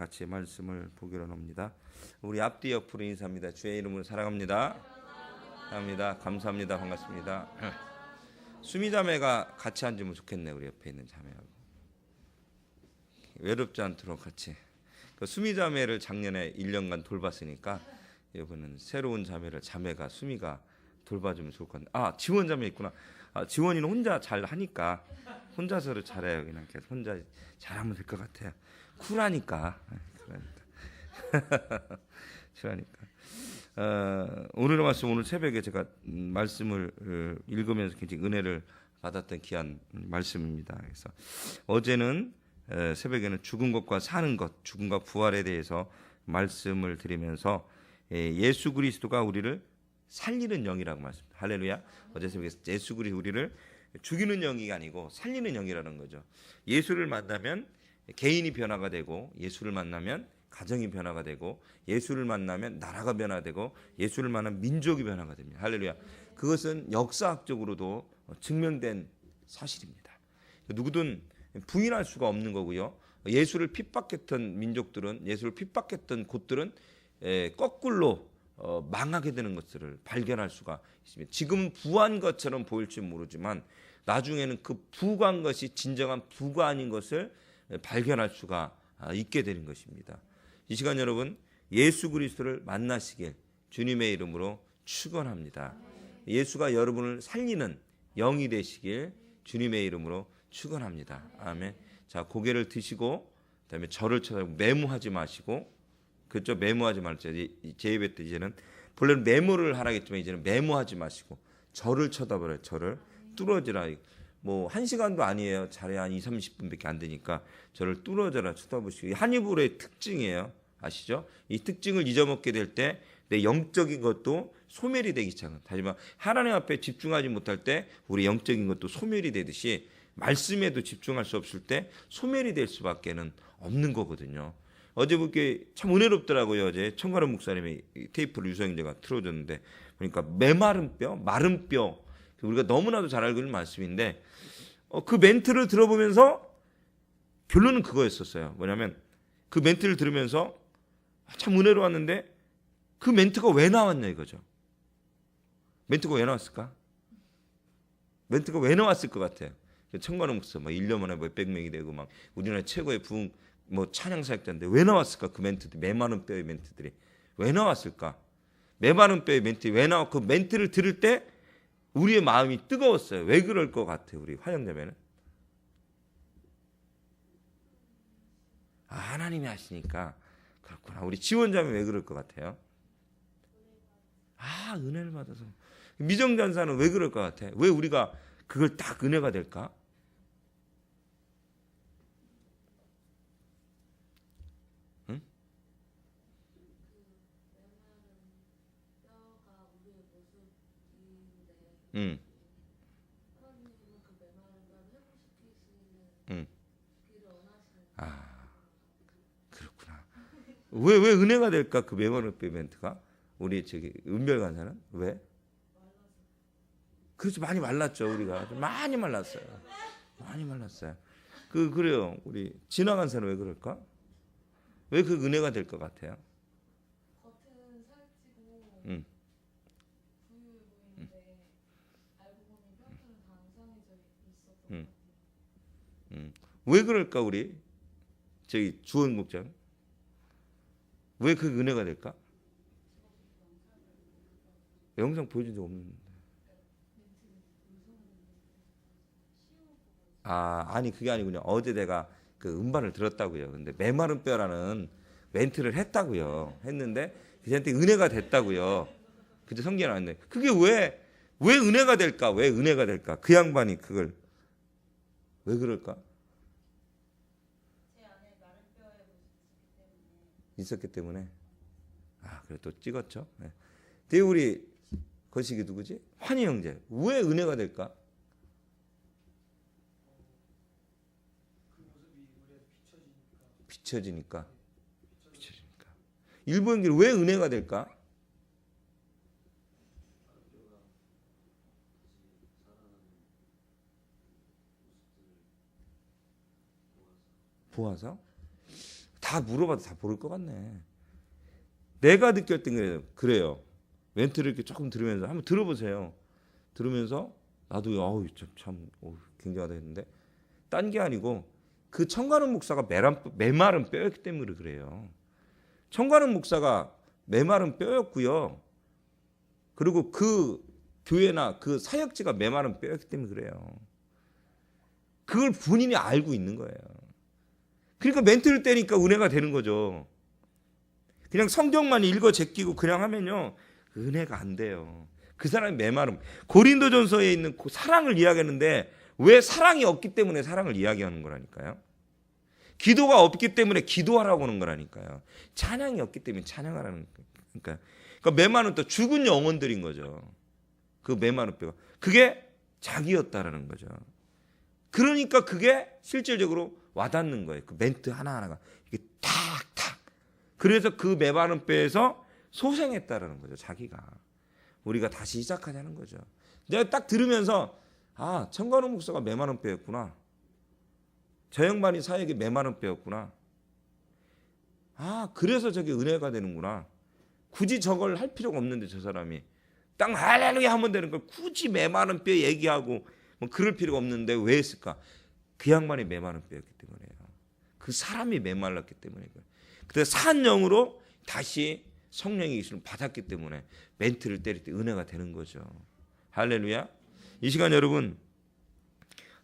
같이 말씀을 보기로 합니다. 우리 앞뒤 옆으로 인사합니다. 주의 이름으로 사랑합니다. 사랑합니다. 감사합니다. 반갑습니다. 수미자매가 같이 앉으면 좋겠네. 우리 옆에 있는 자매하고 외롭지 않도록 같이. 그 수미자매를 작년에 1년간 돌봤으니까 이번은 새로운 자매가 수미가 돌봐주면 좋을 것 같네. 지원자매 있구나. 지원이는 혼자 잘 하니까 혼자서를 잘해요. 그냥 혼자 잘하면 될 것 같아요. 쿨하니까. 오늘의 말씀, 오늘 새벽에 제가 말씀을 읽으면서 굉장히 은혜를 받았던 귀한 말씀입니다. 그래서 어제는 새벽에는 죽은 것과 사는 것, 죽음과 부활에 대해서 말씀을 드리면서 예수 그리스도가 우리를 살리는 영이라고 말씀합니다. 할렐루야. 어제 새벽에 예수 그리스도 우리를 죽이는 영이 아니고 살리는 영이라는 거죠. 예수를 만나면 개인이 변화가 되고, 예수를 만나면 가정이 변화가 되고, 예수를 만나면 나라가 변화되고, 예수를 만나면 민족이 변화가 됩니다. 할렐루야. 그것은 역사학적으로도 증명된 사실입니다. 누구든 부인할 수가 없는 거고요. 예수를 핍박했던 민족들은, 예수를 핍박했던 곳들은 거꾸로 망하게 되는 것들을 발견할 수가 있습니다. 지금 부한 것처럼 보일지 모르지만 나중에는 그 부한 것이 진정한 부가 아닌 것을 발견할 수가 있게 되는 것입니다. 이 시간 여러분, 예수 그리스도를 만나시길 주님의 이름으로 축원합니다. 예수가 여러분을 살리는 영이 되시길 주님의 이름으로 축원합니다. 아멘. 자, 고개를 드시고 그다음에 저를 쳐다보고 매무하지 마시고, 그렇죠? 매무하지 말죠. 제 입에 때 이제는 본래는 매무를 하라겠지만 이제는 매무하지 마시고 저를 쳐다보래요. 저를 뚫어지라. 뭐 1시간도 아니에요. 잘해야 한 20-30분밖에 안 되니까 저를 뚫어져라 쳐다보시고. 한니발의 특징이에요. 아시죠? 이 특징을 잊어먹게 될 때 내 영적인 것도 소멸이 되기 시작합니다. 하지만 하나님 앞에 집중하지 못할 때 우리 영적인 것도 소멸이 되듯이 말씀에도 집중할 수 없을 때 소멸이 될 수밖에는 없는 거거든요. 어제 보니까 참 은혜롭더라고요. 어제 청가름 목사님이 테이프를 유성인제가 틀어줬는데 그러니까 메마른 뼈, 마른 뼈, 우리가 너무나도 잘 알고 있는 말씀인데 그 멘트를 들어보면서 결론은 그거였었어요. 뭐냐면 그 멘트를 들으면서 참 은혜로웠는데 그 멘트가 왜 나왔냐 이거죠. 멘트가 왜 나왔을까? 멘트가 왜 나왔을 것 같아요. 청가름 목사 막 1년 만에 몇백 명이 되고 막 우리나라 최고의 부흥 뭐 찬양 사역자인데 왜 나왔을까? 그 멘트들, 메마른 뼈의 멘트들이 왜 나왔을까? 메마른 뼈의 멘트 왜 나왔? 그 멘트를 들을 때 우리의 마음이 뜨거웠어요. 왜 그럴 것 같아요? 우리 화영자매는 하나님이 하시니까 그렇구나. 우리 지원자매 왜 그럴 것 같아요? 은혜를 받아서. 미정전사는 왜 그럴 것 같아? 왜 우리가 그걸 딱 은혜가 될까? 응? 응. 응. 그렇구나. 왜 은혜가 될까? 그 메모리 멘트가 우리 저기 은별 간사는 왜? 그렇죠. 많이 말랐죠. 우리가 많이 말랐어요. 많이 말랐어요. 그래요. 우리 지나간 사람 왜 그럴까? 왜 그 은혜가 될 것 같아요? 겉은 살찌고 응. 부유해 보이는데 알고 보니 뼈들은 다 앙상해져 있었던 응. 것 같아요. 왜 그럴까 우리 저기 주원 목장 왜 그 은혜가 될까? 영상 보여준 적 없는데. 아니 그게 아니군요. 어제 내가 그 음반을 들었다고요. 근데 메마른 뼈라는 멘트를 했다고요. 했는데 그한테 은혜가 됐다고요. 그때 성경에 나왔는데 그게 왜 은혜가 될까? 왜 은혜가 될까? 그 양반이 그걸 왜 그럴까? 제 안에 마른 뼈에 있었기 때문에. 그래 또 찍었죠. 네. 되게 우리 거시기 누구지? 환희 형제. 왜 은혜가 될까? 비춰지니까. 일부 형제는 왜 은혜가 될까? 보아서 다 물어봐도 다 모를 것 같네. 내가 느낄 땐 그래요. 멘트를 이렇게 조금 들으면서 한번 들어보세요. 들으면서 나도 참 굉장하다 했는데 딴 게 아니고 그 청관원 목사가 메마른 뼈였기 때문에 그래요. 청관원 목사가 메마른 뼈였고요. 그리고 그 교회나 그 사역지가 메마른 뼈였기 때문에 그래요. 그걸 본인이 알고 있는 거예요. 그러니까 멘트를 떼니까 은혜가 되는 거죠. 그냥 성경만 읽어 제끼고 그냥 하면요 은혜가 안 돼요. 그 사람이 메마름. 고린도전서에 있는 그 사랑을 이야기하는데 왜 사랑이 없기 때문에 사랑을 이야기하는 거라니까요. 기도가 없기 때문에 기도하라고 하는 거라니까요. 찬양이 없기 때문에 찬양하라는 거니까. 그러니까 메마른 또 죽은 영혼들인 거죠. 그 메마른 뼈가 그게 자기였다라는 거죠. 그러니까 그게 실질적으로 와닿는 거예요. 그 멘트 하나하나가 이게 탁탁. 그래서 그 메마른 뼈에서 소생했다라는 거죠. 자기가 우리가 다시 시작하자는 거죠. 내가 딱 들으면서 청관원 목사가 메마른 뼈였구나. 저 양반이 사역이 메마른 뼈였구나. 그래서 저게 은혜가 되는구나. 굳이 저걸 할 필요가 없는데 저 사람이 딱 할렐루야 하면 되는 걸 굳이 메마른 뼈 얘기하고 뭐 그럴 필요가 없는데 왜 했을까? 그 양반이 메마른 뼈였기 때문에요. 그 사람이 메말랐기 때문에. 그래서 산 영으로 다시 성령의 계시를 받았기 때문에 멘트를 때릴 때 은혜가 되는 거죠. 할렐루야. 이 시간 여러분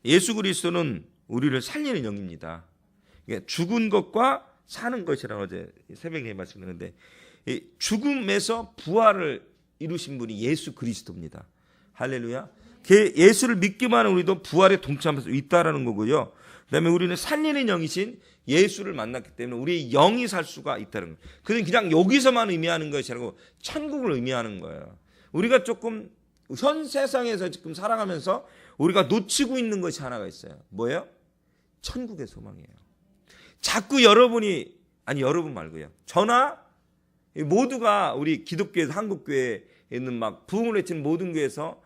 예수 그리스도는 우리를 살리는 영입니다. 죽은 것과 사는 것이라고 어제 새벽에 말씀드렸는데 죽음에서 부활을 이루신 분이 예수 그리스도입니다. 할렐루야. 예수를 믿기만 하는 우리도 부활에 동참할 수 있다라는 거고요. 그다음에 우리는 살리는 영이신 예수를 만났기 때문에 우리의 영이 살 수가 있다는 거예요. 그냥 여기서만 의미하는 것이 아니고 천국을 의미하는 거예요. 우리가 조금 현 세상에서 지금 살아가면서 우리가 놓치고 있는 것이 하나가 있어요. 뭐예요? 천국의 소망이에요. 자꾸 여러분 말고요. 저나 모두가 우리 기독교에서 한국교회에 있는 막 부흥을 외치는 모든 교회에서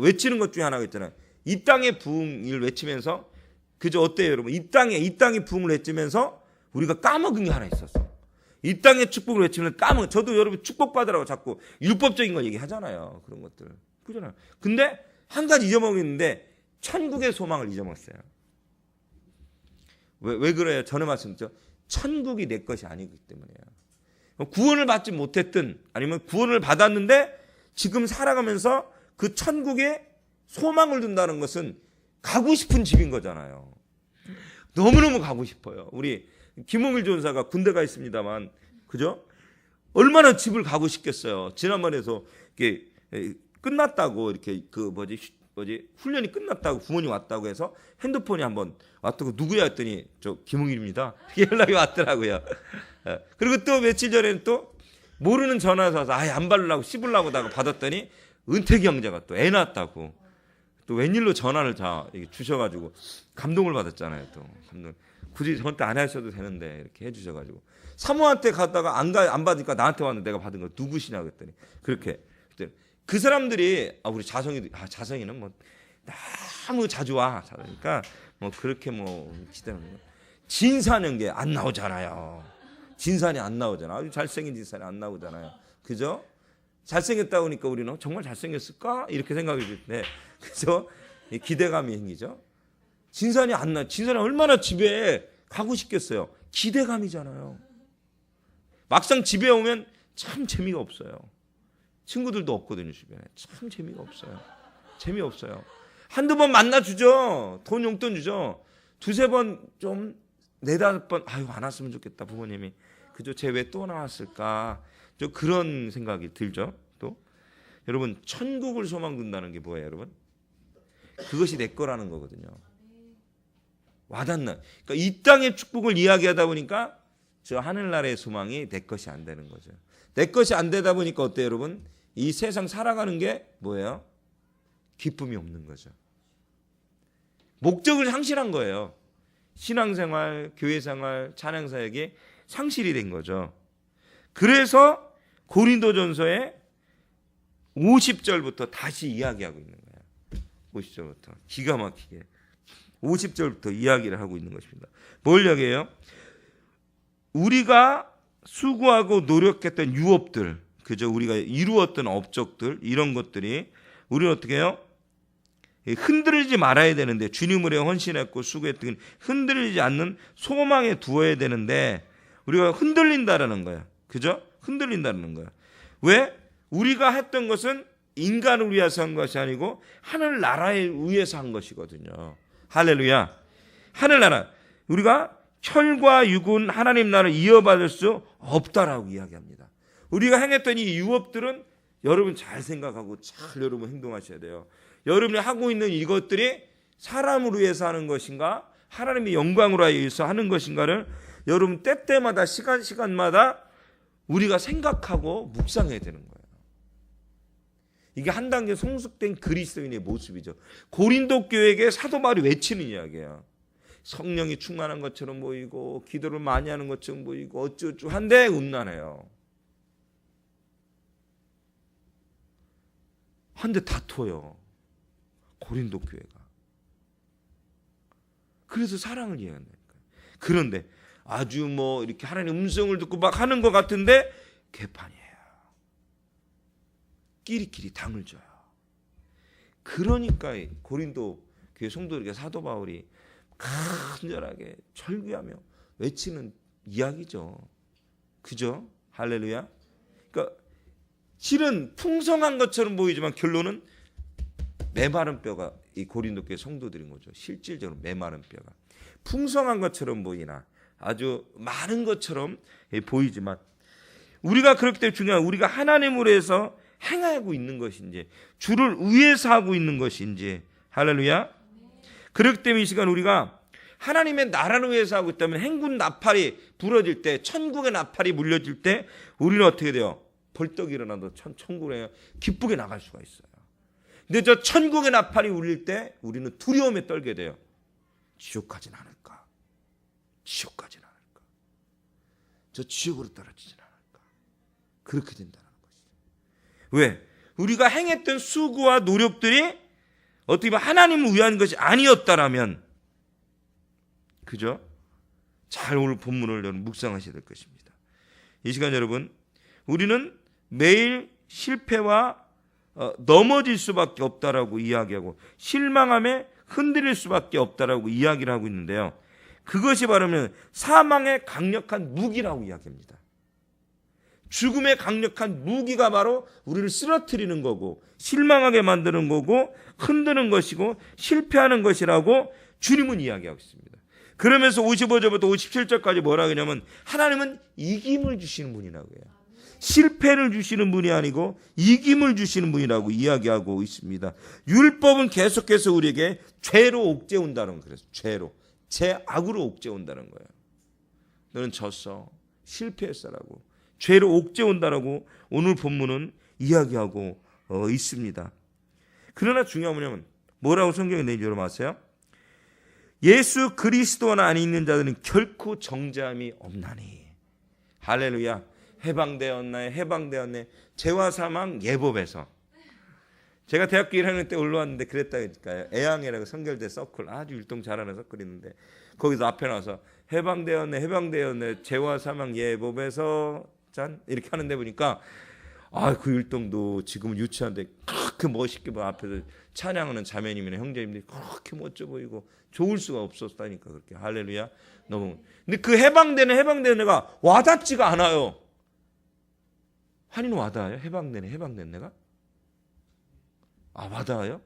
외치는 것 중에 하나가 있잖아요. 이 땅의 부흥을 외치면서 그저 어때요, 여러분? 이 땅의 부흥을 외치면서 우리가 까먹은 게 하나 있었어. 이 땅의 축복을 외치면 저도 여러분 축복받으라고 자꾸 율법적인 걸 얘기하잖아요. 그런 것들. 그잖아요. 근데 한 가지 잊어먹었는데 천국의 소망을 잊어먹었어요. 왜 그래요? 전에 말씀드렸죠. 천국이 내 것이 아니기 때문이에요. 구원을 받지 못했든 아니면 구원을 받았는데 지금 살아가면서 그 천국에 소망을 둔다는 것은 가고 싶은 집인 거잖아요. 너무너무 가고 싶어요. 우리 김홍일 전사가 군대가 있습니다만, 그죠? 얼마나 집을 가고 싶겠어요. 지난번에서 이렇게 끝났다고 이렇게 훈련이 끝났다고 부모님 왔다고 해서 핸드폰이 한번 왔다고 누구야 했더니 저 김홍일입니다. 이렇게 연락이 왔더라고요. 그리고 또 며칠 전에는 또 모르는 전화가 와서 안 받으려고 씹으려고 받았더니 은택이 형제가 또 애 낳았다고. 또 웬일로 전화를 다 주셔가지고 감동을 받았잖아요. 또 감동. 굳이 저한테 안 하셔도 되는데 이렇게 해주셔가지고 사모한테 갔다가 안 받으니까 나한테 왔는데 내가 받은 거 누구시냐 그랬더니 그렇게 그 사람들이 우리 자성이는 뭐 너무 자주 와. 그러니까 뭐 그렇게 뭐 기대하는 거. 진사는 게 안 나오잖아요. 진산이 안 나오잖아. 아주 잘생긴 진산이 안 나오잖아요. 그죠? 잘생겼다 보니까 우리는 정말 잘생겼을까? 이렇게 생각이 드는데 그래서 기대감이 생기죠. 진산이 안 나. 진산이 얼마나 집에 가고 싶겠어요. 기대감이잖아요. 막상 집에 오면 참 재미가 없어요. 친구들도 없거든요. 주변에. 참 재미가 없어요. 재미없어요. 한두 번 만나주죠. 돈 용돈 주죠. 두세 번 좀 네다섯 번 안 왔으면 좋겠다 부모님이. 그죠? 쟤 왜 또 나왔을까? 좀 그런 생각이 들죠. 또 여러분 천국을 소망 둔다는 게 뭐예요, 여러분? 그것이 내 거라는 거거든요. 와닿는. 그러니까 이 땅의 축복을 이야기하다 보니까 저 하늘나라의 소망이 내 것이 안 되는 거죠. 내 것이 안 되다 보니까 어때요, 여러분? 이 세상 살아가는 게 뭐예요? 기쁨이 없는 거죠. 목적을 상실한 거예요. 신앙생활, 교회생활, 찬양사역이 상실이 된 거죠. 그래서 고린도전서에 50절부터 다시 이야기하고 있는 거예요. 50절부터 기가 막히게 50절부터 이야기를 하고 있는 것입니다. 뭘 이야기해요? 우리가 수고하고 노력했던 유업들, 그죠? 우리가 이루었던 업적들, 이런 것들이 우리는 어떻게 해요? 흔들리지 말아야 되는데, 주님을 위해 헌신했고 수고했던 흔들리지 않는 소망에 두어야 되는데 우리가 흔들린다라는 거야. 그죠? 흔들린다는 거야. 왜? 우리가 했던 것은 인간을 위해서 한 것이 아니고 하늘나라에 위해서 한 것이거든요. 할렐루야. 하늘나라. 우리가 혈과 육은 하나님 나라를 이어받을 수 없다라고 이야기합니다. 우리가 행했던 이 유업들은 여러분 잘 생각하고 잘 여러분 행동하셔야 돼요. 여러분이 하고 있는 이것들이 사람을 위해서 하는 것인가, 하나님의 영광으로 위해서 하는 것인가를 여러분 때때마다 시간마다 우리가 생각하고 묵상해야 되는 거예요. 이게 한 단계 성숙된 그리스도인의 모습이죠. 고린도 교회에게 사도 바울이 외치는 이야기예요. 성령이 충만한 것처럼 보이고 기도를 많이 하는 것처럼 보이고 어쩌고 한데 음란해요. 한데 다퉈요. 고린도 교회가. 그래서 사랑을 이해한다니까요. 그런데 아주 뭐 이렇게 하나님의 음성을 듣고 막 하는 것 같은데 개판이에요. 끼리끼리 당을 줘요. 그러니까 고린도 교회 성도들에게 사도 바울이 간절하게 절규하며 외치는 이야기죠. 그죠? 할렐루야. 그러니까 실은 풍성한 것처럼 보이지만 결론은 메마른 뼈가 이 고린도 교회 성도들인 거죠. 실질적으로 메마른 뼈가 풍성한 것처럼 보이나 아주 많은 것처럼 보이지만 우리가 그렇기 때문에 중요한 우리가 하나님으로 해서 행하고 있는 것인지 주를 위해서 하고 있는 것인지 할렐루야. 그렇기 때문에 이 시간 우리가 하나님의 나라를 위해서 하고 있다면 행군 나팔이 불어질 때 천국의 나팔이 물려질 때 우리는 어떻게 돼요? 벌떡 일어나도 천국에 기쁘게 나갈 수가 있어요. 근데 저 천국의 나팔이 울릴 때 우리는 두려움에 떨게 돼요. 지옥 가진 않을까? 지옥 가진 않을까? 저 지옥으로 떨어지진 않을까? 그렇게 된다는 것이죠. 왜? 우리가 행했던 수고와 노력들이 어떻게 보면 하나님을 위한 것이 아니었다라면, 그죠? 잘 오늘 본문을 여러분 묵상하셔야 될 것입니다. 이 시간 여러분, 우리는 매일 실패와 넘어질 수밖에 없다라고 이야기하고 실망함에 흔들릴 수밖에 없다라고 이야기를 하고 있는데요. 그것이 바로 사망의 강력한 무기라고 이야기합니다. 죽음의 강력한 무기가 바로 우리를 쓰러뜨리는 거고 실망하게 만드는 거고 흔드는 것이고 실패하는 것이라고 주님은 이야기하고 있습니다. 그러면서 55절부터 57절까지 뭐라 그러냐면 하나님은 이김을 주시는 분이라고 해요. 실패를 주시는 분이 아니고 이김을 주시는 분이라고 이야기하고 있습니다. 율법은 계속해서 우리에게 죄로 옥죄온다는 거예요. 그래서 죄로, 죄악으로 옥죄온다는 거예요. 너는 졌어, 실패했어라고 죄로 옥죄온다라고 오늘 본문은 이야기하고 있습니다. 그러나 중요한 뭐냐면 뭐라고 성경에 내는지 여러분 아세요? 예수 그리스도 안에 있는 자들은 결코 정죄함이 없나니. 할렐루야. 해방되었나요? 해방되었네. 죄와 사망 예법에서. 제가 대학교 1학년 때 올라왔는데 그랬다니까요. 애양이라고 성결대 서클 아주 율동 잘하는 서클이 있는데 거기서 앞에 나와서 해방되었네, 해방되었네. 죄와 사망 예법에서 짠 이렇게 하는데 보니까 그 율동도 지금은 유치한데 그렇게 멋있게 앞에서 찬양하는 자매님이나 형제님들이 그렇게 멋져 보이고 좋을 수가 없었다니까 그렇게. 할렐루야. 너무. 근데 그 해방되는 애가 와닿지가 않아요. 한이는 와닿아요? 해방된 내가? 와닿아요?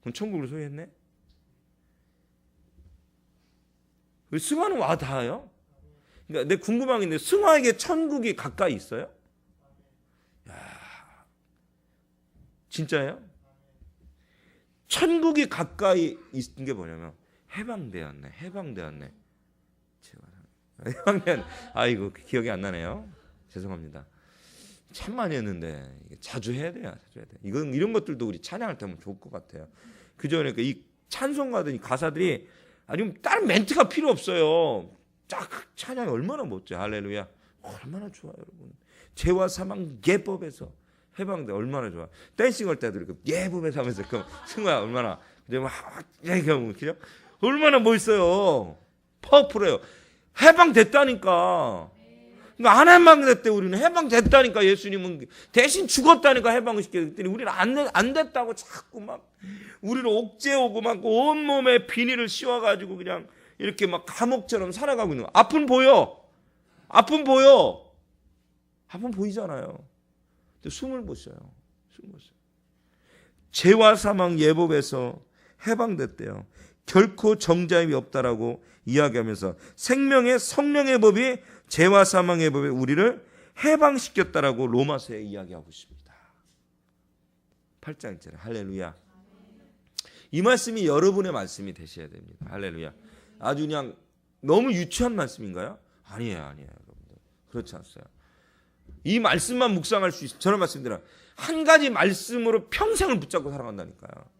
그럼 천국을 소유했네? 승화는 와닿아요? 그러니까 내 궁금한 게 있는데 승화에게 천국이 가까이 있어요? 야, 진짜예요? 천국이 가까이 있는 게 뭐냐면 해방되었네. 아이고 기억이 안 나네요. 죄송합니다. 참 많이 했는데 자주 해야 돼요. 이런 것들도 우리 찬양할 때 하면 좋을 것 같아요. 그죠? 그러니까 이 찬송가들 이 가사들이 아니면 다른 멘트가 필요 없어요. 딱 찬양이 얼마나 멋져요. 할렐루야. 얼마나 좋아요, 여러분. 죄와 사망 예법에서 해방돼 얼마나 좋아. 댄싱할 때도 이렇게 예법에서 하면서 그 승화야 얼마나 그죠? 얼마나 멋있어요. 파워풀해요. 해방됐다니까. 그러니까 안 해방됐대. 우리는 해방됐다니까. 예수님은 대신 죽었다니까. 해방을 시켰더니 우리는 안 됐다고 자꾸 막 우리를 옥죄오고 막 온몸에 비닐을 씌워가지고 그냥 이렇게 막 감옥처럼 살아가고 있는 거야. 앞은 보여. 앞은 보여. 앞은 보이잖아요. 근데 숨을 못 쉬어요. 숨을 못 쉬어요. 죄와 사망 예법에서 해방됐대요. 결코 정죄함이 없다라고 이야기하면서 생명의 성령의 법이 죄와 사망의 법에 우리를 해방시켰다라고 로마서에 이야기하고 있습니다. 8장 1절에 할렐루야. 이 말씀이 여러분의 말씀이 되셔야 됩니다. 할렐루야. 아주 그냥 너무 유치한 말씀인가요? 아니에요, 여러분들. 그렇지 않아요. 이 말씀만 묵상할 수 있어요. 저는 말씀드려요. 한 가지 말씀으로 평생을 붙잡고 살아간다니까요.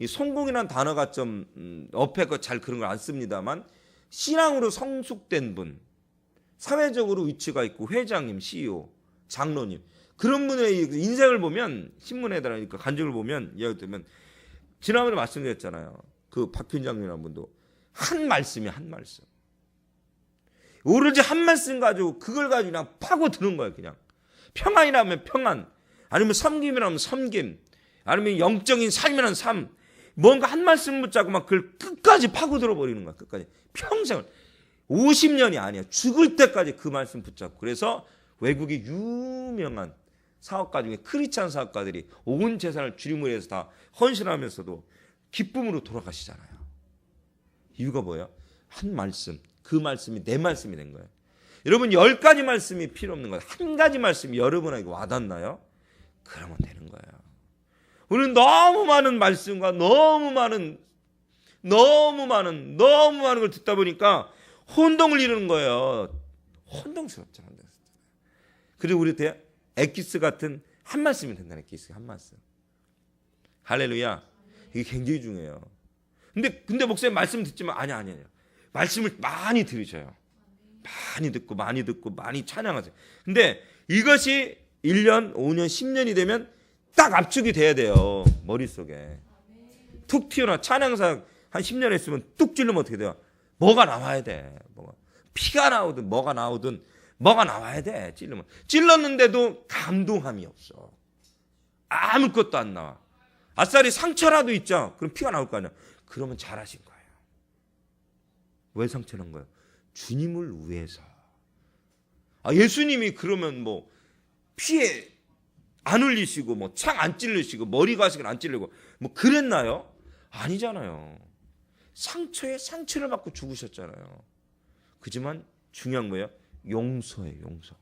이 성공이라는 단어가 좀 옆에 거 잘 그런 걸 안 씁니다만 신앙으로 성숙된 분, 사회적으로 위치가 있고 회장님, CEO, 장로님 그런 분의 인생을 보면 신문에다가 간증을 보면 이야기 들으면 지난번에 말씀드렸잖아요. 그 박현장님이라는 분도 한 말씀이 한 말씀. 오로지 한 말씀 가지고 그걸 가지고 그냥 파고드는 거예요. 그냥 평안이라면 평안, 아니면 섬김이라면 섬김, 아니면 영적인 삶이라는 삶, 뭔가 한 말씀 붙잡고 막 그걸 끝까지 파고들어 버리는 거야. 끝까지 평생을 50년이 아니야. 죽을 때까지 그 말씀 붙잡고. 그래서 외국의 유명한 사업가 중에 크리스찬 사업가들이 온 재산을 주님을 위해서 다 헌신하면서도 기쁨으로 돌아가시잖아요. 이유가 뭐예요? 한 말씀, 그 말씀이 내 말씀이 된 거예요. 여러분 10가지 말씀이 필요 없는 거예요. 한 가지 말씀이 여러분에게 와닿나요? 그러면 되는 거예요. 우리는 너무 많은 말씀과 너무 많은 걸 듣다 보니까 혼동을 이루는 거예요. 혼동스럽잖아요. 그리고 우리한테 엑기스 같은 한 말씀이 된다는 엑기스 한 말씀. 할렐루야. 이게 굉장히 중요해요. 근데 목사님 말씀 듣지만 아니에요. 말씀을 많이 들으셔요. 많이 듣고 많이 찬양하세요. 근데 이것이 1년, 5년, 10년이 되면 딱 압축이 돼야 돼요. 머릿속에. 툭 튀어나와. 찬양사 한 10년 했으면 뚝 찔르면 어떻게 돼요? 뭐가 나와야 돼. 피가 나오든 뭐가 나오든 뭐가 나와야 돼. 찔렀는데도 감동함이 없어. 아무것도 안 나와. 아싸리 상처라도 있죠. 그럼 피가 나올 거 아니야. 그러면 잘하신 거예요. 왜 상처난 거예요? 주님을 위해서. 예수님이 그러면 뭐 피에 안 흘리시고 뭐 창 안 찔르시고 머리 가시고 안 찔르고 뭐 그랬나요? 아니잖아요. 상처에 상처를 받고 죽으셨잖아요. 그지만 중요한 거예요. 용서예요. 용서.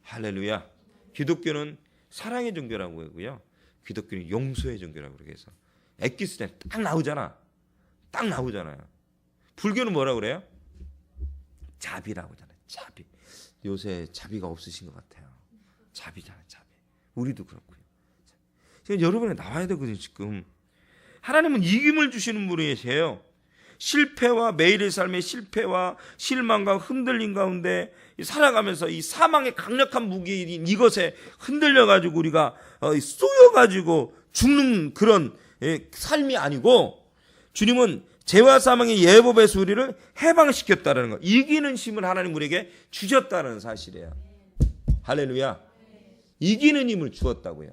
할렐루야. 기독교는 사랑의 종교라고 하고요. 기독교는 용서의 종교라고 그래서 엑기스는 딱 나오잖아요. 불교는 뭐라고 그래요? 자비라고 하잖아요. 자비. 요새 자비가 없으신 것 같아요. 자비잖아요. 자비. 우리도 그렇고요. 지금 여러분에 나와야 되거든요. 지금 하나님은 이김을 주시는 분이세요. 실패와 매일의 삶의 실패와 실망과 흔들림 가운데 살아가면서 이 사망의 강력한 무기인 이것에 흔들려가지고 우리가 쏘여가지고 죽는 그런 삶이 아니고 주님은 죄와 사망의 예법에서 우리를 해방시켰다는 것, 이기는 힘을 하나님 우리에게 주셨다는 사실이에요. 할렐루야. 이기는 힘을 주었다고요.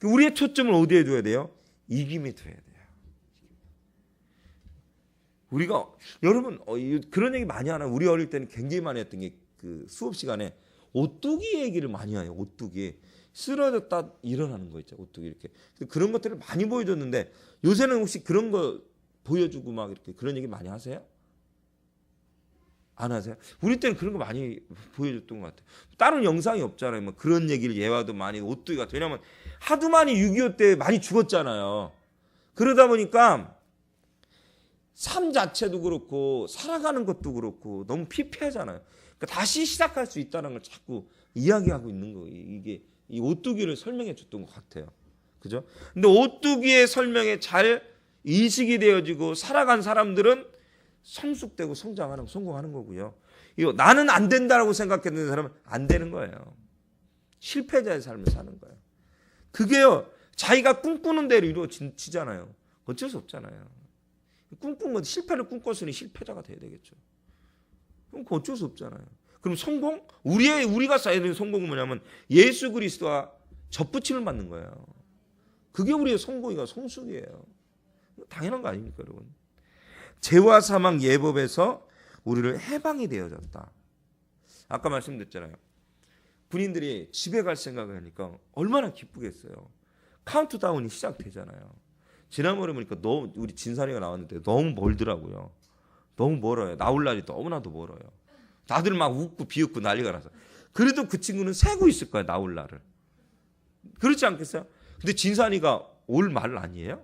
우리의 초점을 어디에 둬야 돼요? 이김에 둬야 돼요. 우리가 여러분 그런 얘기 많이 하나요? 우리 어릴 때는 굉장히 많이 했던 게 그 수업 시간에 오뚜기 얘기를 많이 해요. 오뚜기 쓰러졌다 일어나는 거 있죠. 오뚜기 이렇게 그런 것들을 많이 보여줬는데 요새는 혹시 그런 거 보여주고 막 이렇게 그런 얘기 많이 하세요? 안 하세요? 우리 때는 그런 거 많이 보여줬던 것 같아요. 다른 영상이 없잖아요. 뭐 그런 얘기를 예화도 많이 오뚜기 같은. 왜냐하면 하도 많이 6.25 때 많이 죽었잖아요. 그러다 보니까 삶 자체도 그렇고 살아가는 것도 그렇고 너무 피폐하잖아요. 그러니까 다시 시작할 수 있다는 걸 자꾸 이야기하고 있는 거예요. 이게 이 오뚜기를 설명해 줬던 것 같아요. 그죠? 근데 오뚜기의 설명에 잘 인식이 되어지고 살아간 사람들은 성숙되고 성공하는 거고요. 이거 나는 안 된다라고 생각했는 사람은 안 되는 거예요. 실패자의 삶을 사는 거예요. 그게요, 자기가 꿈꾸는 대로 이루어지잖아요. 어쩔 수 없잖아요. 꿈꾼 실패를 꿈꿨으니 실패자가 돼야 되겠죠. 그럼 그거 어쩔 수 없잖아요. 그럼 성공? 우리가 쌓여야 되는 성공은 뭐냐면 예수 그리스도와 접붙임을 받는 거예요. 그게 우리의 성공이고 성숙이에요. 당연한 거 아닙니까, 여러분? 죄와 사망 예법에서 우리를 해방이 되어졌다. 아까 말씀드렸잖아요. 군인들이 집에 갈 생각을 하니까 얼마나 기쁘겠어요. 카운트다운이 시작되잖아요. 지난번에 보니까 우리 진산이가 나왔는데 너무 멀더라고요. 너무 멀어요. 나올 날이 너무나도 멀어요. 다들 막 웃고 비웃고 난리가 나서. 그래도 그 친구는 세고 있을 거야, 나올 날을. 그렇지 않겠어요? 근데 진산이가 올 말 아니에요?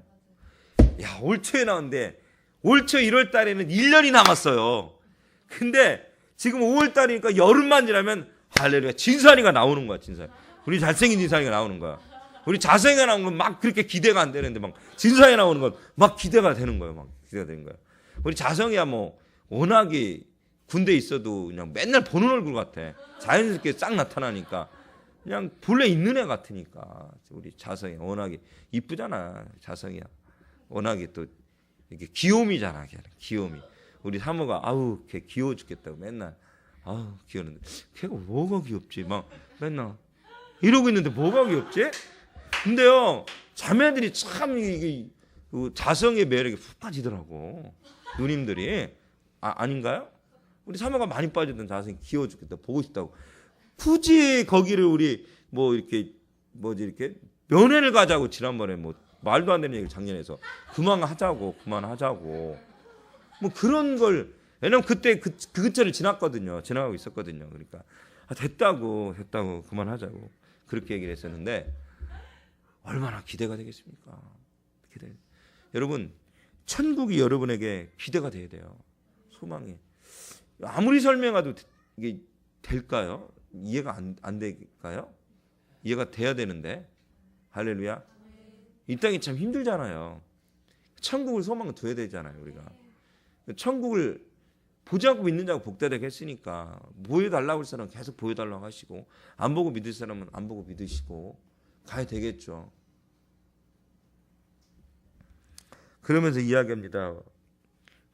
야, 올 초에 나왔는데 올 초 1월 달에는 1년이 남았어요. 근데 지금 5월 달이니까 열흘만 지나면 할렐루야, 진산이가 나오는 거야. 진산이. 우리 잘생긴 진산이가 나오는 거야. 우리 자생이 나오는 건 막 그렇게 기대가 안 되는데 막 진산이 나오는 건 막 기대가 되는 거예요. 막 기대가 되는 거예요. 우리 자성이야 뭐 워낙에 군대에 있어도 그냥 맨날 보는 얼굴 같아. 자연스럽게 싹 나타나니까 그냥 본래 있는 애 같으니까. 우리 자성이 워낙에 이쁘잖아. 자성이야 워낙에 또 이렇게 귀요미잖아. 귀요미. 우리 사모가 아우 걔 귀여워 죽겠다고 맨날 아우 귀여운데 걔가 뭐가 귀엽지 막 맨날 이러고 있는데 뭐가 귀엽지? 근데요 자매들이 참 이게 자성의 매력에 푹 빠지더라고. 누님들이 아닌가요? 우리 사모가 많이 빠졌던 자성이 귀여워 죽겠다 보고 싶다고. 굳이 거기를 우리 뭐 이렇게 뭐지 이렇게 면회를 가자고 지난번에 뭐 말도 안 되는 얘기를 작년에서 그만하자고 뭐 그런 걸. 왜냐면 그때 그 근처를 지나가고 있었거든요. 그러니까 됐다고 그만하자고 그렇게 얘기를 했었는데 얼마나 기대가 되겠습니까? 여러분 천국이 여러분에게 기대가 돼야 돼요. 소망이 아무리 설명해도 이게 될까요? 이해가 안 될까요? 이해가 돼야 되는데. 할렐루야. 이 땅이 참 힘들잖아요. 천국을 소망을 둬야 되잖아요. 우리가 천국을 보지 않고 믿는 자가 복되다고 했으니까 보여달라고 할 사람은 계속 보여달라고 하시고 안 보고 믿을 사람은 안 보고 믿으시고 가야 되겠죠. 그러면서 이야기합니다.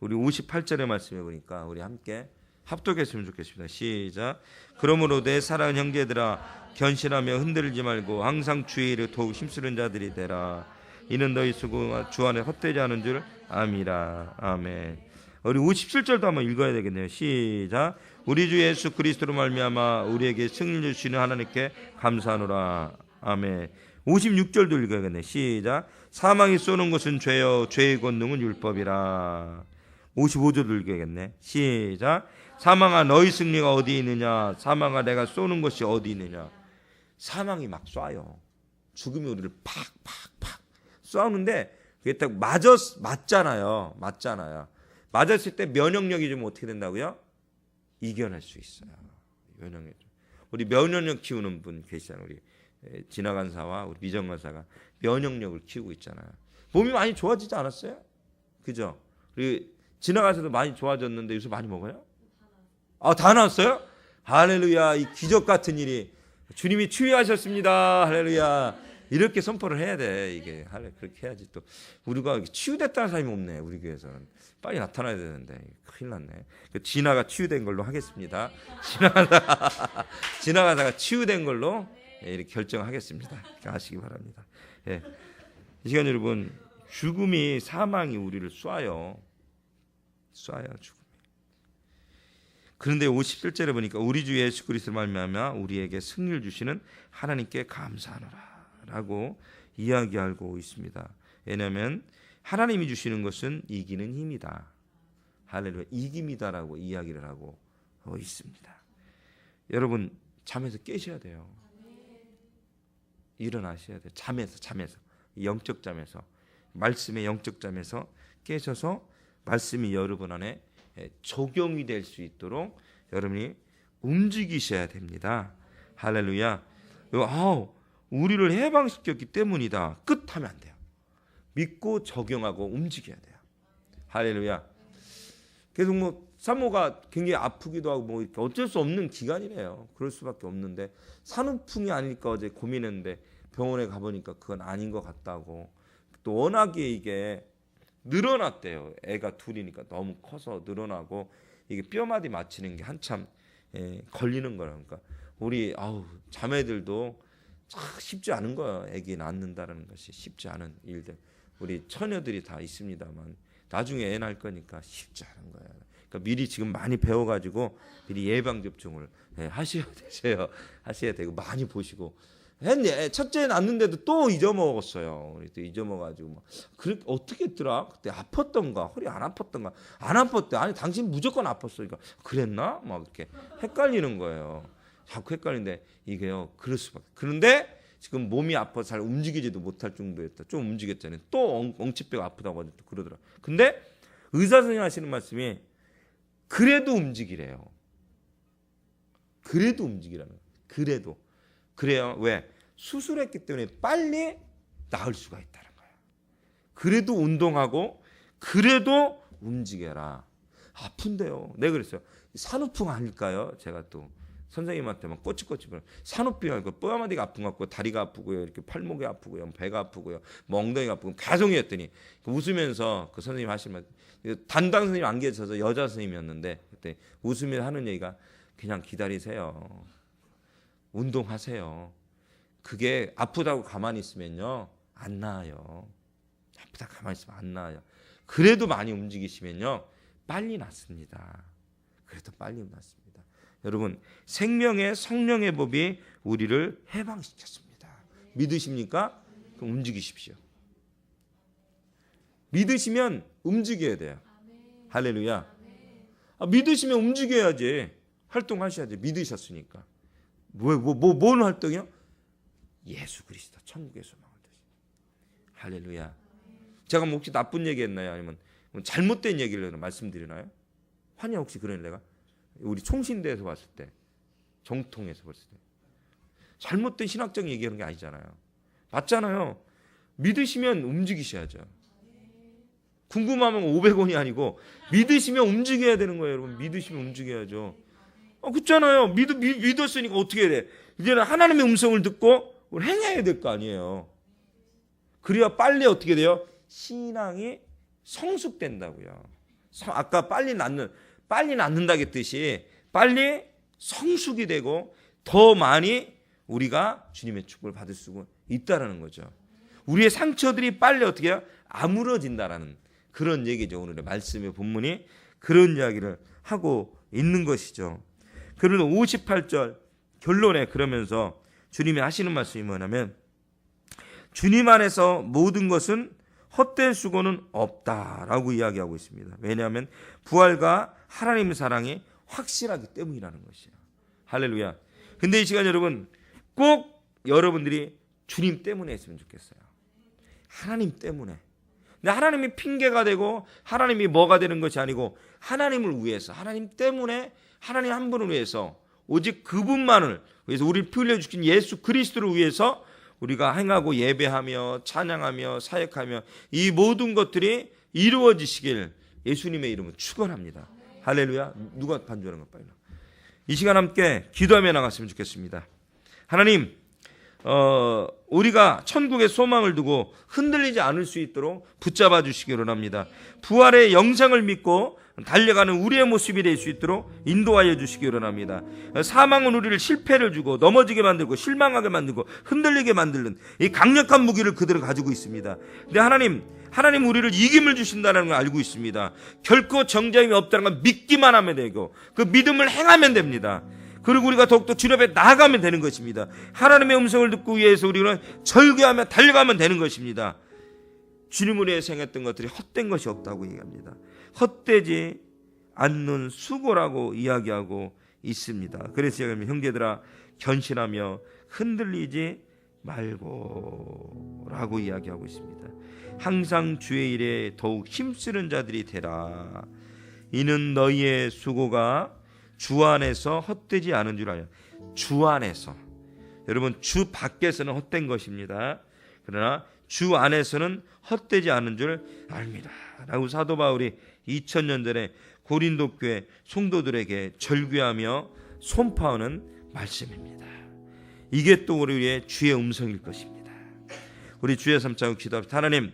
우리 58절의 말씀에 보니까 우리 함께 합독했으면 좋겠습니다. 시작. 그러므로 내 사랑하는 형제들아 견실하며 흔들리지 말고 항상 주의 일을 더욱 힘쓰는 자들이 되라. 이는 너희 수고가 주 안에 헛되지 않은 줄 암이라. 아멘. 우리 57절도 한번 읽어야 되겠네요. 시작. 우리 주 예수 그리스도로 말미암아 우리에게 승리를 주시는 하나님께 감사하노라. 아멘. 56절도 읽어야겠네. 시작. 사망이 쏘는 것은 죄요 죄의 권능은 율법이라. 55절도 읽어야겠네. 시작. 사망아 너희 승리가 어디 있느냐. 사망아 내가 쏘는 것이 어디 있느냐. 사망이 막 쏴요. 죽음이 우리를 팍팍팍 쏘는데 그게 딱 맞잖아요. 맞았을 때 면역력이 좀 어떻게 된다고요? 이겨낼 수 있어요. 면역력. 우리 면역력 키우는 분 계시잖아요. 우리 진화간사와 우리 미정간사가 면역력을 키우고 있잖아요. 몸이 많이 좋아지지 않았어요? 그죠? 우리 진화간사도 많이 좋아졌는데 요새 많이 먹어요? 다 나왔어요? 할렐루야. 이 기적 같은 일이 주님이 치유하셨습니다. 할렐루야. 이렇게 선포를 해야 돼. 이게 그렇게 해야지. 또 우리가 치유됐다는 사람이 없네. 우리 교회에서는 빨리 나타나야 되는데 큰일 났네. 진화가 치유된 걸로 하겠습니다. 진화가다가 치유된 걸로 이렇게 결정하겠습니다. 아시기 바랍니다. 예. 이 시간 여러분 죽음이 사망이 우리를 쏴요. 죽음. 그런데 57절에 보니까 우리 주 예수 그리스도 말미암아 우리에게 승리를 주시는 하나님께 감사하노라라고 이야기하고 있습니다. 왜냐하면 하나님이 주시는 것은 이기는 힘이다. 할렐루야. 이깁니다라고 이야기를 하고 있습니다. 여러분 잠에서 깨셔야 돼요. 일어나셔야 돼요. 잠에서 영적 잠에서 말씀의 영적 잠에서 깨셔서 말씀이 여러분 안에 적용이 될 수 있도록 여러분이 움직이셔야 됩니다. 할렐루야. 우리를 해방시켰기 때문이다. 끝하면 안 돼요. 믿고 적용하고 움직여야 돼요. 할렐루야. 계속 뭐 산모가 굉장히 아프기도 하고 뭐 이렇게 어쩔 수 없는 기간이래요. 그럴 수밖에 없는데 산후풍이 아닐까 어제 고민했는데 병원에 가보니까 그건 아닌 것 같다고. 또 워낙에 이게 늘어났대요. 애가 둘이니까 너무 커서 늘어나고 이게 뼈마디 맞추는 게 한참 걸리는 거라니까. 우리 자매들도 참 쉽지 않은 거예요. 애기 낳는다라는 것이 쉽지 않은 일들. 우리 처녀들이 다 있습니다만 나중에 애 낳을 거니까 쉽지 않은 거예요. 그러니까 미리 지금 많이 배워가지고 미리 예방 접종을 하셔야 되고 많이 보시고. 했네. 첫째 낳는데도 또 잊어먹었어요. 우리 또 잊어먹어가지고 막 그렇게 어떻게 했더라? 그때 아팠던가? 허리 안 아팠던가? 안 아팠대. 아니 당신 무조건 아팠어. 그러니까 그랬나? 막 이렇게 헷갈리는 거예요. 자꾸 헷갈리는데 이게요. 그럴 수밖에. 그런데 지금 몸이 아파서 잘 움직이지도 못할 정도였다. 좀 움직였잖아요. 또 엉치뼈가 아프다고 또 그러더라. 근데 의사 선생님 하시는 말씀이 그래도 움직이래요. 그래도 움직이라는 거예요. 그래도. 그래요. 왜? 수술했기 때문에 빨리 나을 수가 있다는 거예요. 그래도 운동하고 그래도 움직여라. 아픈데요. 내가 그랬어요. 산후풍 아닐까요? 제가 또 선생님한테 막 꼬치꼬치 산후병 아니고 뼈마디가 아픈 것 같고 다리가 아프고요. 이렇게 팔목이 아프고요. 배가 아프고요. 뭐 엉덩이가 아프고 계속이었더니 웃으면서 그 선생님 하시면 담당 선생님 안 계셔서 여자 선생님이었는데 그때 웃으면서 하는 얘기가 그냥 기다리세요. 운동하세요. 그게 아프다고 가만히 있으면요 안 나아요. 아프다 가만히 있으면 안 나아요. 그래도 많이 움직이시면요 빨리 낫습니다. 그래도 빨리 낫습니다. 여러분 생명의 성령의 법이 우리를 해방시켰습니다. 믿으십니까? 그럼 움직이십시오. 믿으시면 움직여야 돼요. 할렐루야. 믿으시면 움직여야지. 활동하셔야지. 믿으셨으니까. 뭔 활동이요? 예수 그리스도 천국의 소망을 드시. 할렐루야. 제가 뭐 혹시 나쁜 얘기했나요? 아니면 잘못된 얘기를 말씀드리나요? 환희 혹시 그런 내가 우리 총신대에서 봤을 때 정통에서 봤을 때 잘못된 신학적 얘기하는 게 아니잖아요. 맞잖아요. 믿으시면 움직이셔야죠. 궁금하면 500원이 아니고 믿으시면 움직여야 되는 거예요. 여러분 믿으시면 움직여야죠. 그렇잖아요. 믿었으니까 어떻게 해야 돼? 이제는 하나님의 음성을 듣고 행해야 될 거 아니에요. 그래야 빨리 어떻게 돼요? 신앙이 성숙된다고요. 아까 빨리 낳는다 했듯이 빨리 성숙이 되고 더 많이 우리가 주님의 축복을 받을 수 있다라는 거죠. 우리의 상처들이 빨리 어떻게 해요? 아물어진다라는 그런 얘기죠. 오늘의 말씀의 본문이 그런 이야기를 하고 있는 것이죠. 그리고 58절 결론에 그러면서 주님이 하시는 말씀이 뭐냐면 주님 안에서 모든 것은 헛된 수고는 없다라고 이야기하고 있습니다. 왜냐하면 부활과 하나님의 사랑이 확실하기 때문이라는 것이에요. 할렐루야. 근데 이 시간 여러분 꼭 여러분들이 주님 때문에 했으면 좋겠어요. 하나님 때문에. 근데 하나님이 핑계가 되고 하나님이 뭐가 되는 것이 아니고 하나님을 위해서 하나님 때문에 하나님 한 분을 위해서 오직 그분만을 위해서 우리를 피 흘려 주신 예수 그리스도를 위해서 우리가 행하고 예배하며 찬양하며 사역하며 이 모든 것들이 이루어지시길 예수님의 이름으로 축원합니다. 할렐루야. 누가 반주하는 것 빨리. 이 시간 함께 기도하며 나갔으면 좋겠습니다. 하나님 우리가 천국의 소망을 두고 흔들리지 않을 수 있도록 붙잡아 주시기 원합니다. 부활의 영생을 믿고 달려가는 우리의 모습이 될 수 있도록 인도하여 주시기 원합니다. 사망은 우리를 실패를 주고 넘어지게 만들고 실망하게 만들고 흔들리게 만드는 이 강력한 무기를 그대로 가지고 있습니다. 근데 하나님 우리를 이김을 주신다는 걸 알고 있습니다. 결코 정죄함이 없다는 걸 믿기만 하면 되고 그 믿음을 행하면 됩니다. 그리고 우리가 더욱더 주님 앞에 나아가면 되는 것입니다. 하나님의 음성을 듣고 위해서 우리는 절규하며 달려가면 되는 것입니다. 주님을 위해서 행했던 것들이 헛된 것이 없다고 얘기합니다. 헛되지 않는 수고라고 이야기하고 있습니다. 그래서 형제들아 견신하며 흔들리지 말고 라고 이야기하고 있습니다. 항상 주의 일에 더욱 힘쓰는 자들이 되라. 이는 너희의 수고가 주 안에서 헛되지 않은 줄 알아요. 주 안에서. 여러분 주 밖에서는 헛된 것입니다. 그러나 주 안에서는 헛되지 않은 줄 압니다. 라고 사도 바울이 2000년 전에 고린도 교회 성도들에게 절규하며 선포하는 말씀입니다. 이게 또 우리의 주의 음성일 것입니다. 우리 주의 삶 자고 기도합시다. 하나님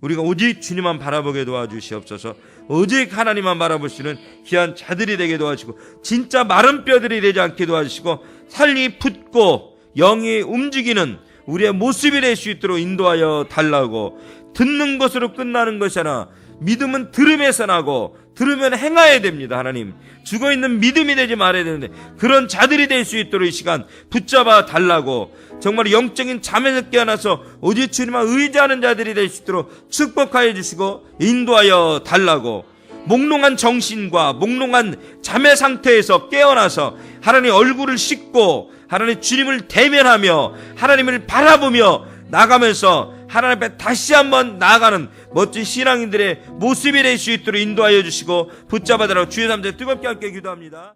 우리가 오직 주님만 바라보게 도와주시옵소서. 오직 하나님만 바라볼 수 있는 귀한 자들이 되게 도와주시고 진짜 마른 뼈들이 되지 않게 도와주시고 살이 붙고 영이 움직이는 우리의 모습이 될 수 있도록 인도하여 달라고. 듣는 것으로 끝나는 것이 아니라 믿음은 들음에서 나고 들으면 행해야 됩니다. 하나님, 죽어있는 믿음이 되지 말아야 되는데 그런 자들이 될 수 있도록 이 시간 붙잡아 달라고. 정말 영적인 잠에서 깨어나서 오직 주님만 의지하는 자들이 될 수 있도록 축복하여 주시고 인도하여 달라고. 몽롱한 정신과 몽롱한 잠의 상태에서 깨어나서 하나님 얼굴을 씻고 하나님 주님을 대면하며 하나님을 바라보며 나가면서 하나님 앞에 다시 한번 나아가는 멋진 신앙인들의 모습이 될 수 있도록 인도하여 주시고 붙잡아달라고 주의 남자 뜨겁게 함께 기도합니다.